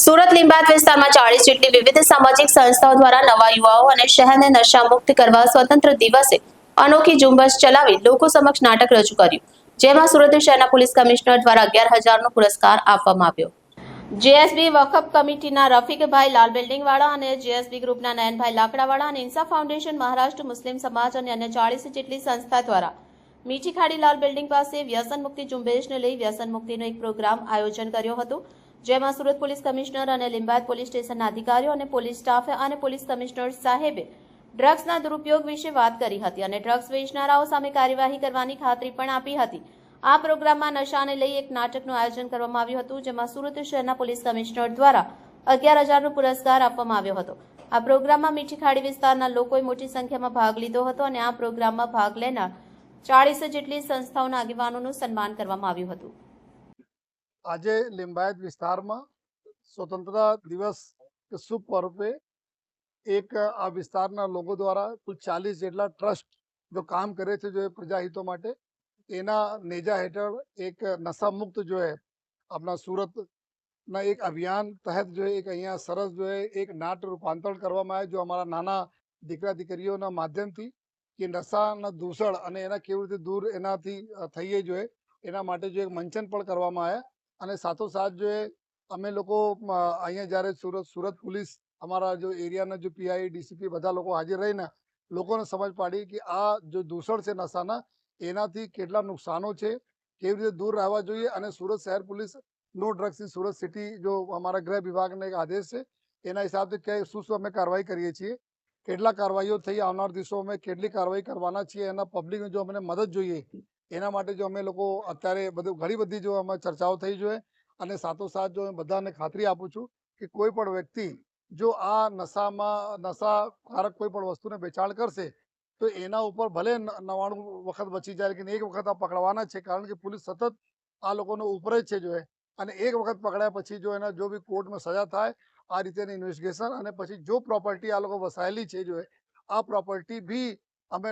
સુરત લીંબાયત વિસ્તારમાં 40 જેટલી વિવિધ સામાજિક સંસ્થાઓ દ્વારા નવા યુવાઓ અને શહેરને નશામુક્ત કરવા સ્વતંત્ર દિવસે અનોખી ઝુંબેશ ચલાવી લોકો સમક્ષ નાટક રજૂ કર્યું, જેમાં સુરત શહેરના પોલીસ કમિશનર દ્વારા 11,000નો પુરસ્કાર આપવામાં આવ્યો। જેએસબી વકફ કમિટીના રફીકભાઈ લાલ બિલ્ડિંગવાળા અને જેએસબી ગ્રુપના નયનભાઈ લાકડાવાળા અને ઇન્સાફ ફાઉન્ડેશન મહારાષ્ટ્ર મુસ્લિમ સમાજ અને અન્ય 40 જેટલી સંસ્થા દ્વારા મીઠી ખાડી લાલ બિલ્ડિંગ પાસે વ્યસન મુક્તિ ઝુંબેશને લઈ વ્યસન મુક્તિનો એક પ્રોગ્રામ આયોજન કર્યો હતો, જેમાં સુરત પોલીસ કમિશનર અને લીંબાયત પોલીસ સ્ટેશનના અધિકારીઓ અને પોલીસ સ્ટાફે અને પોલીસ કમિશનર સાહેબે ડ્રગ્સના દુરુપયોગ વિશે વાત કરી હતી અને ડ્રગ્સ વેચનારાઓ સામે કાર્યવાહી કરવાની ખાતરી પણ આપી હતી। આ પ્રોગ્રામમાં નશાને લઈ એક નાટકનું આયોજન કરવામાં આવ્યું હતું, જેમાં સુરત શહેરના પોલીસ કમિશનર દ્વારા 11,000નો પુરસ્કાર આપવામાં આવ્યો હતો। આ પ્રોગ્રામમાં મીઠી ખાડી વિસ્તારના લોકોએ મોટી સંખ્યામાં ભાગ લીધો હતો અને આ પ્રોગ્રામમાં ભાગ લેનાર 40 જેટલી સંસ્થાઓના આગેવાનોનું સન્માન કરવામાં આવ્યું હતું। આજે लिंबायत વિસ્તારમાં સ્વતંત્રતા દિવસ કે શુભ પર્વે એક આ વિસ્તારના લોકો દ્વારા કુલ 40 જેટલા ટ્રસ્ટ જો કામ કરે છે જો પ્રજાહિતો માટે એના નેજા હેઠળ એક નશા મુક્ત જો है अपना સુરતના એક અભિયાન તહેત જો એક અહીંયા સરસ જો એક નાટ્ય રૂપાંતરણ કરવામાં આવે, જો અમારા નાના દીકરા દીકરીઓના માધ્યમથી કે નશાના દૂષણ અને એના કેવી રીતે દૂર એનાથી થઈએ જો એના માટે જો એક મંચન પણ કરવામાં આવ્યા અને સાથોસાથ જો અમે લોકો અહીંયા જ્યારે સુરત પોલીસ અમારા જો એરિયાના જો પીઆઈ ડીસીપી બધા લોકો હાજર રહીને લોકોને સમજ પાડી કે આ જો દૂષણ છે નશાના એનાથી કેટલા નુકસાનો છે, કેવી રીતે દૂર રહેવા જોઈએ અને સુરત શહેર પોલીસ નો ડ્રગ્સ ઇન સુરત સિટી જો અમારા ગૃહ વિભાગનો એક આદેશ છે એના હિસાબથી કે શું અમે કાર્યવાહી કરીએ છીએ, કેટલા કાર્યવાહીઓ થઈ આવનાર દિવસોમાં કેટલી કાર્યવાહી કરવાના છીએ, એના પબ્લિકને જો અમને મદદ જોઈએ એના માટે જો અમે લોકો અત્યારે ઘણી બધી જો અમે ચર્ચાઓ થઈ જોઈએ અને સાથોસાથ જો બધાને ખાતરી આપું છું કે કોઈ પણ વ્યક્તિ જો આ નશાકારક કોઈ પણ વસ્તુને વેચાણ કરશે તો એના ઉપર ભલે 99 વખત બચી જાય લેકિન એક વખત આ પકડવાના છે, કારણ કે પોલીસ સતત આ લોકોનો ઉપર જ છે જો અને એક વખત પકડ્યા પછી જો એના જો બી કોર્ટમાં સજા થાય આ રીતેની ઇન્વેસ્ટિગેશન અને પછી જો પ્રોપર્ટી આ લોકો વસાયેલી છે જો આ પ્રોપર્ટી બી અમે